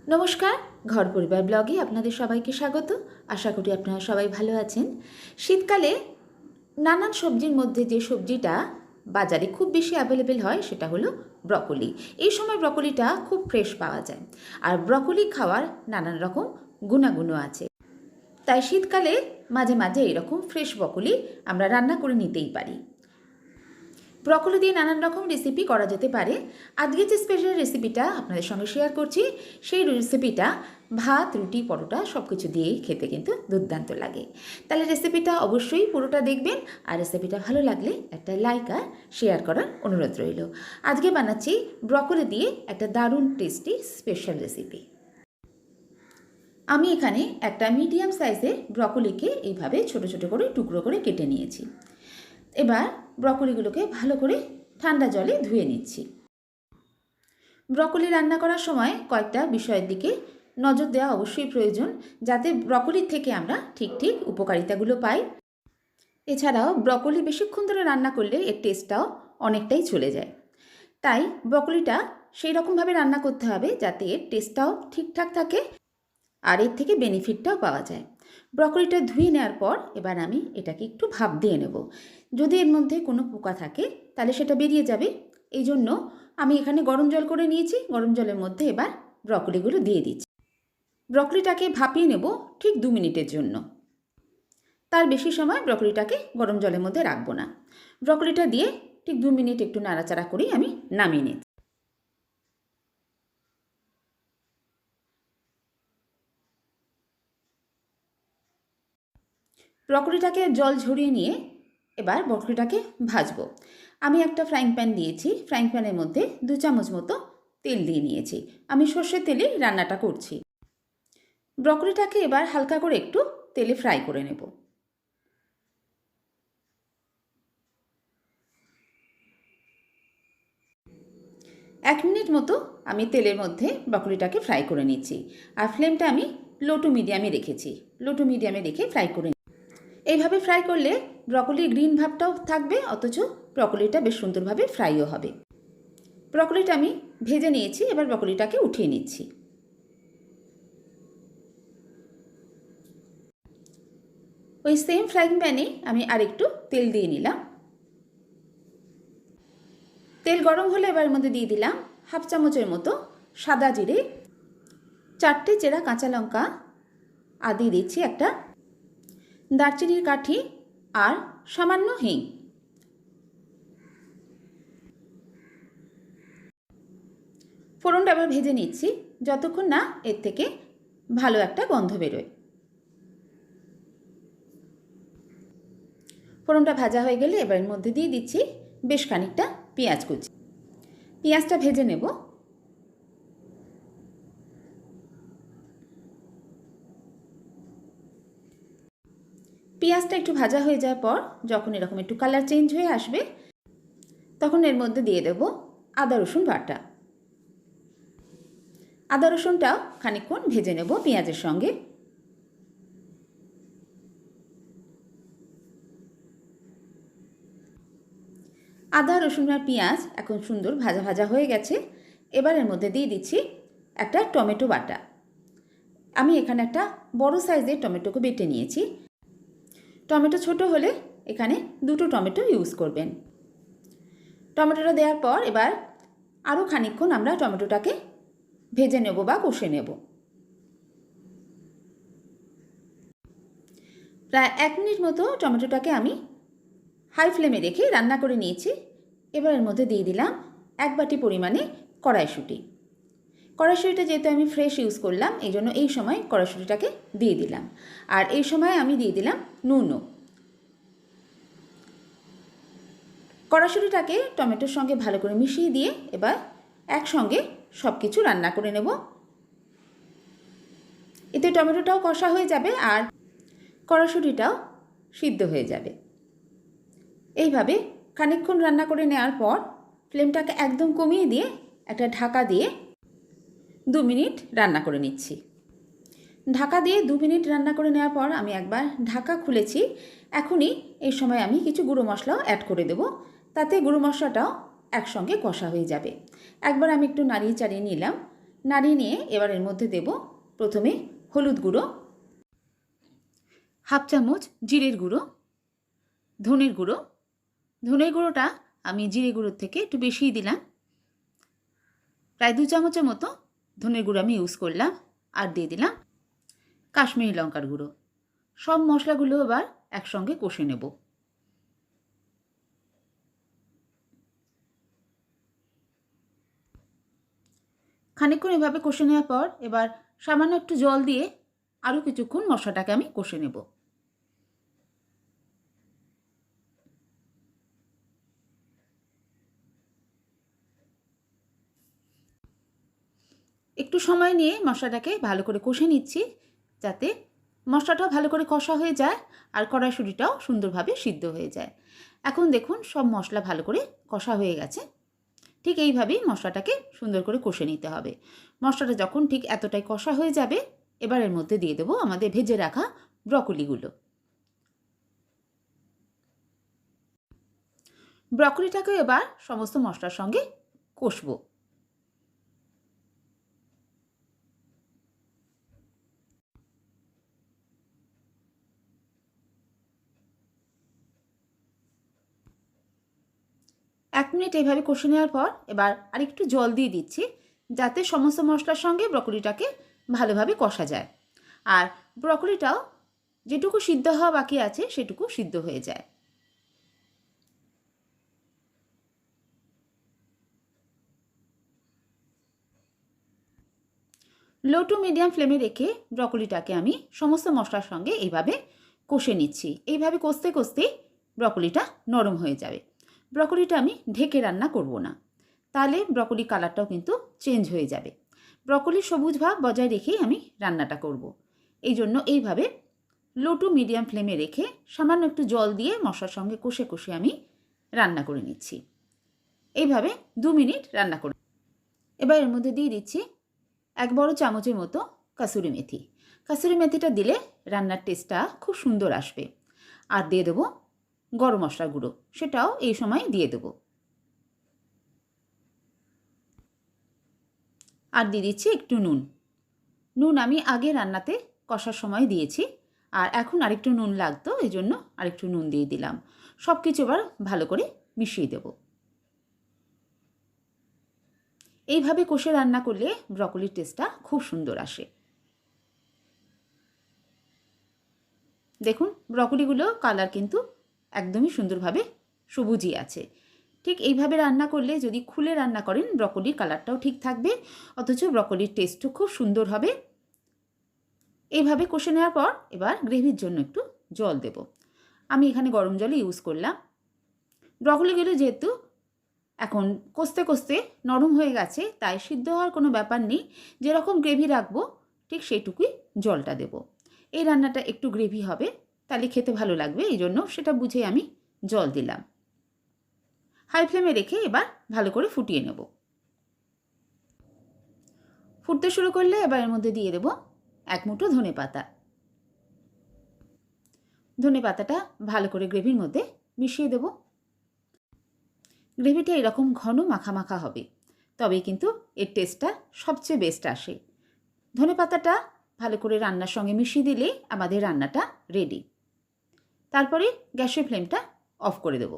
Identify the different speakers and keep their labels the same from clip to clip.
Speaker 1: নমস্কার, ঘর পরিবার ব্লগে আপনাদের সবাইকে স্বাগত। আশা করি আপনারা সবাই ভালো আছেন। শীতকালে নানান সবজির মধ্যে যে সবজিটা বাজারে খুব বেশি অ্যাভেলেবেল হয় সেটা হলো ব্রকোলি। এই সময় ব্রকোলিটা খুব ফ্রেশ পাওয়া যায়, আর ব্রকোলি খাওয়ার নানান রকম গুণাগুণ আছে। তাই শীতকালে মাঝে মাঝে এরকম ফ্রেশ ব্রকোলি আমরা রান্না করে নিতেই পারি। ব্রকোলি দিয়ে নানান রকম রেসিপি করা যেতে পারে। আজকে যে স্পেশাল রেসিপিটা আপনাদের সঙ্গে শেয়ার করছি, সেই রেসিপিটা ভাত, রুটি, পরোটা সব কিছু দিয়েই খেতে কিন্তু দুর্দান্ত লাগে। তাহলে রেসিপিটা অবশ্যই পুরোটা দেখবেন, আর রেসিপিটা ভালো লাগলে একটা লাইক আর শেয়ার করার অনুরোধ রইল। আজকে বানাচ্ছি ব্রকোলি দিয়ে একটা দারুণ টেস্টি স্পেশাল রেসিপি। আমি এখানে একটা মিডিয়াম সাইজের ব্রকোলিকে এইভাবে ছোট ছোট করে টুকরো করে কেটে নিয়েছি। এবার ব্রকোলিগুলোকে ভালো করে ঠান্ডা জলে ধুয়ে নিচ্ছি। ব্রকোলি রান্না করার সময় কয়েকটা বিষয়ের দিকে নজর দেওয়া অবশ্যই প্রয়োজন, যাতে ব্রকোলির থেকে আমরা ঠিক ঠিক উপকারিতাগুলো পাই। এছাড়াও ব্রকোলি বেশিক্ষণ ধরে রান্না করলে এর টেস্টটাও অনেকটাই চলে যায়। তাই ব্রকোলিটা সেই রকমভাবে রান্না করতে হবে যাতে এর টেস্টটাও ঠিকঠাক থাকে আর এর থেকে বেনিফিটটাও পাওয়া যায়। ব্রকোলিটা ধুয়ে নেওয়ার পর এবার আমি এটাকে একটু ভাপ দিয়ে নেব। যদি এর মধ্যে কোনো পোকা থাকে তাহলে সেটা বেরিয়ে যাবে। এই জন্য আমি এখানে গরম জল করে নিয়েছি। গরম জলের মধ্যে এবার ব্রকোলিগুলো দিয়ে দিচ্ছি। ব্রকোলিটাকে ভাপিয়ে নেব ঠিক 2 মিনিটের জন্য। তার বেশি সময় ব্রকোলিটাকে গরম জলের মধ্যে রাখবো না। ব্রকোলিটা দিয়ে ঠিক 2 মিনিট একটু নাড়াচাড়া করেই আমি নামিয়ে নিচ্ছি। ব্রকোলিটাকে জল ঝরিয়ে নিয়ে এবার ব্রকোলিটাকে ভাজবো। আমি একটা ফ্রাইং প্যান দিয়েছি। ফ্রাইং প্যানের মধ্যে 2 চামচ মতো তেল দিয়ে নিয়েছি। আমি সর্ষের তেলে রান্নাটা করছি। ব্রকোলিটাকে এবার হালকা করে একটু তেলে ফ্রাই করে নেব। এক মিনিট মতো আমি তেলের মধ্যে ব্রকোলিটাকে ফ্রাই করে নিচ্ছি, আর ফ্লেমটা আমি লো টু মিডিয়ামে রেখেছি। লো টু মিডিয়ামে রেখে ফ্রাই করে এইভাবে ফ্রাই করলে ব্রকোলির গ্রিন ভাবটাও থাকবে, অথচ ব্রকোলিটা বেশ সুন্দরভাবে ফ্রাইও হবে। ব্রকোলিটা আমি ভেজে নিয়েছি। এবার ব্রকোলিটাকে উঠিয়ে নিচ্ছি। ওই সেম ফ্রাইং প্যানে আমি আরেকটু তেল দিয়ে নিলাম। তেল গরম হলে এবার এর মধ্যে দিয়ে দিলাম হাফ চামচের মতো সাদা জিরে, 4টে চেরা কাঁচা লঙ্কা, আর দিয়ে দিচ্ছি একটা দারচিনির কাঠি আর সামান্য হিং। ফোড়নটা আবার ভেজে নিচ্ছি যতক্ষণ না এর থেকে ভালো একটা গন্ধ বেরোয়। ফোড়নটা ভাজা হয়ে গেলে এবার এর মধ্যে দিয়ে দিচ্ছি বেশ খানিকটা পেঁয়াজ কুচি। পেঁয়াজটা ভেজে নেব। পেঁয়াজটা একটু ভাজা হয়ে যাওয়ার পর যখন এরকম একটু কালার চেঞ্জ হয়ে আসবে তখন এর মধ্যে দিয়ে দেব আদা রসুন বাটা। আদা রসুনটাও খানিকক্ষণ ভেজে নেব পেঁয়াজের সঙ্গে। আদা রসুন আর পেঁয়াজ এখন সুন্দর ভাজা ভাজা হয়ে গেছে। এবার এর মধ্যে দিয়ে দিচ্ছি একটা টমেটো বাটা। আমি এখানে একটা বড় সাইজের টমেটোকে বেটে নিয়েছি। টমেটো ছোট হলে এখানে 2টো টমেটো ইউজ করবেন। টমেটোটা দেওয়ার পর এবার আরও খানিকক্ষণ আমরা টমেটোটাকে ভেজে নেব বা কষে নেব। প্রায় 1 মিনিট মতো টমেটোটাকে আমি হাই ফ্লেমে রেখে রান্না করে নিয়েছি। এবার এর মধ্যে দিয়ে দিলাম 1 বাটি পরিমাণে কড়াইশুঁটি। কড়াইশুঁটিটা যেহেতু আমি ফ্রেশ ইউজ করলাম এই জন্য এই সময় কড়াইশুঁটিটাকে দিয়ে দিলাম। আর এই সময় আমি দিয়ে দিলাম নুনও। কড়াইশুঁটিটাকে টমেটোর সঙ্গে ভালো করে মিশিয়ে দিয়ে এবার একসঙ্গে সব কিছু রান্না করে নেব। এতে টমেটোটাও কষা হয়ে যাবে আর কড়াইশুঁটিটাও সিদ্ধ হয়ে যাবে। এইভাবে খানিকক্ষণ রান্না করে নেওয়ার পর ফ্লেমটাকে একদম কমিয়ে দিয়ে একটা ঢাকা দিয়ে 2 মিনিট রান্না করে নিচ্ছি। ঢাকা দিয়ে 2 মিনিট রান্না করে নেওয়ার পর আমি একবার ঢাকা খুলেছি। এখনই এই সময় আমি কিছু গুঁড়ো মশলাও অ্যাড করে দেব, তাতে গুঁড়ো মশলাটাও একসঙ্গে কষা হয়ে যাবে। একবার আমি একটু নাড়িয়ে চাড়িয়ে নিলাম। নাড়িয়ে নিয়ে এবার এর মধ্যে দেব প্রথমে হলুদ গুঁড়ো, হাফ চামচ জিরের গুঁড়ো, ধনের গুঁড়ো। ধনের গুঁড়োটা আমি জিরে গুঁড়োর থেকে একটু বেশিই দিলাম, প্রায় 2 চামচের মতো ধনের গুঁড়ো আমি ইউজ করলাম। আর দিয়ে দিলাম কাশ্মীরি লঙ্কার গুঁড়ো। সব মশলাগুলো এবার একসঙ্গে কষে নেব। খানিকক্ষণ এভাবে কষে নেওয়ার পর এবার সামান্য একটু জল দিয়ে আরও কিছুক্ষণ মশলাটাকে আমি কষে নেব। একটু সময় নিয়ে মশলাটাকে ভালো করে কষে নিচ্ছি, যাতে মশলাটাও ভালো করে কষা হয়ে যায় আর কড়াইশুঁটিটাও সুন্দরভাবে সিদ্ধ হয়ে যায়। এখন দেখুন সব মশলা ভালো করে কষা হয়ে গেছে। ঠিক এইভাবেই মশলাটাকে সুন্দর করে কষে নিতে হবে। মশলাটা যখন ঠিক এতটাই কষা হয়ে যাবে, এবার এর মধ্যে দিয়ে দেবো আমাদের ভেজে রাখা ব্রকলিগুলো। ব্রকলিটাকেও এবার সমস্ত মশলার সঙ্গে কষবো। এক মিনিট এইভাবে কষে নেওয়ার পর এবার আরেকটু জল দিয়ে দিচ্ছি, যাতে সমস্ত মশলার সঙ্গে ব্রকলিটাকে ভালোভাবে কষা যায় আর ব্রকলিটাও যেটুকু সিদ্ধ হওয়া বাকি আছে সেটুকু সিদ্ধ হয়ে যায়। লো টু মিডিয়াম ফ্লেমে রেখে ব্রকলিটাকে আমি সমস্ত মশলার সঙ্গে এইভাবে কষে নিচ্ছি। এইভাবে কষতে কষতে ব্রকলিটা নরম হয়ে যাবে। ব্রকলিটা আমি ঢেকে রান্না করব না, তাহলে ব্রকলি কালারটাও কিন্তু চেঞ্জ হয়ে যাবে। ব্রকলির সবুজ ভাব বজায় রেখেই আমি রান্নাটা করব। এই জন্য এইভাবে লো টু মিডিয়াম ফ্লেমে রেখে সামান্য একটু জল দিয়ে মশলার সঙ্গে কষে কষে আমি রান্না করে নিচ্ছি। এইভাবে 2 মিনিট রান্না করে এবার এর মধ্যে দিয়ে দিচ্ছি 1 বড় চামচের মতো কাসুরি মেথি। কাসুরি মেথিটা দিলে রান্নার টেস্টটা খুব সুন্দর আসবে। আর দিয়ে দেবো গরম মশলা গুঁড়ো, সেটাও এই সময় দিয়ে দেবো। আর দিয়ে দিচ্ছি একটু নুন। নুন আমি আগে রান্নাতে কষার সময় দিয়েছি, আর এখন আরেকটু নুন লাগতো, এই জন্য আরেকটু নুন দিয়ে দিলাম। সব কিছু এবার ভালো করে মিশিয়ে দেব। এইভাবে কষে রান্না করলে ব্রকলির টেস্টটা খুব সুন্দর আসে। দেখুন ব্রকলিগুলো কালার কিন্তু একদমই সুন্দরভাবে সবুজই আছে। ঠিক এইভাবে রান্না করলে যদি খুলে রান্না করেন ব্রকলির কালারটাও ঠিক থাকবে, অথচ ব্রকলির টেস্টও খুব সুন্দর হবে। এইভাবে কষে নেওয়ার পর এবার গ্রেভির জন্য একটু জল দেব। আমি এখানে গরম জল ইউজ করলাম। ব্রকলিগুলো যেহেতু এখন কষতে কষতে নরম হয়ে গেছে, তাই সিদ্ধ হওয়ার কোনো ব্যাপার নেই। যেরকম গ্রেভি রাখবো ঠিক সেইটুকুই জলটা দেব। এই রান্নাটা একটু গ্রেভি হবে, তাহলে খেতে ভালো লাগবে, এই জন্য সেটা বুঝে আমি জল দিলাম। হাই ফ্লেমে রেখে এবার ভালো করে ফুটিয়ে নেব। ফুটতে শুরু করলে এবার এর মধ্যে দিয়ে দেব 1 মুঠো ধনে পাতা। ধনে পাতাটা ভালো করে গ্রেভির মধ্যে মিশিয়ে দেব। গ্রেভিটা এরকম ঘন মাখা মাখা হবে, তবেই কিন্তু এর টেস্টটা সবচেয়ে বেস্ট আসে। ধনে পাতাটা ভালো করে রান্নার সঙ্গে মিশিয়ে দিলে আমাদের রান্নাটা রেডি। তারপরে গ্যাসের ফ্লেমটা অফ করে দেব।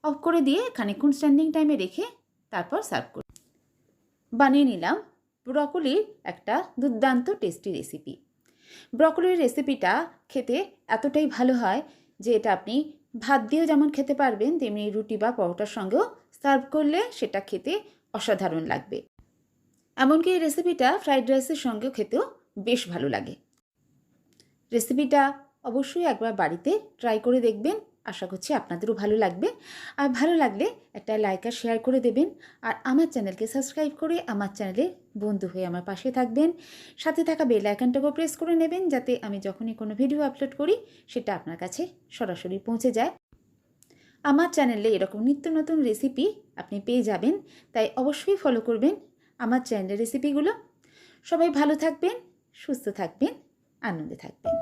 Speaker 1: অফ করে দিয়ে খানিকক্ষণ স্ট্যান্ডিং টাইমে রেখে তারপর সার্ভ করব। বানিয়ে নিলাম ব্রকলির একটা দুর্দান্ত টেস্টি রেসিপি। ব্রকলির রেসিপিটা খেতে এতটাই ভালো হয় যে এটা আপনি ভাত দিয়েও যেমন খেতে পারবেন, তেমনি রুটি বা পরোটার সঙ্গেও সার্ভ করলে সেটা খেতে অসাধারণ লাগবে। এমনকি এই রেসিপিটা ফ্রাইড রাইসের সঙ্গেও খেতেও বেশ ভালো লাগে। রেসিপিটা অবশ্যই একবার বাড়িতে ট্রাই করে দেখবেন, আশা করছি আপনাদেরও ভালো লাগবে। আর ভালো লাগলে একটা লাইক আর শেয়ার করে দেবেন, আর আমার চ্যানেলকে সাবস্ক্রাইব করে আমার চ্যানেলে বন্ধু হয়ে আমার পাশে থাকবেন। সাথে থাকা বেল আইকনটাকেও প্রেস করে নেবেন, যাতে আমি যখনই কোনো ভিডিও আপলোড করি সেটা আপনার কাছে সরাসরি পৌঁছে যায়। আমার চ্যানেলে এরকম নিত্য নতুন রেসিপি আপনি পেয়ে যাবেন, তাই অবশ্যই ফলো করবেন আমার চ্যানেলের রেসিপিগুলো। সবাই ভালো থাকবেন, সুস্থ থাকবেন, আনন্দে থাকবেন।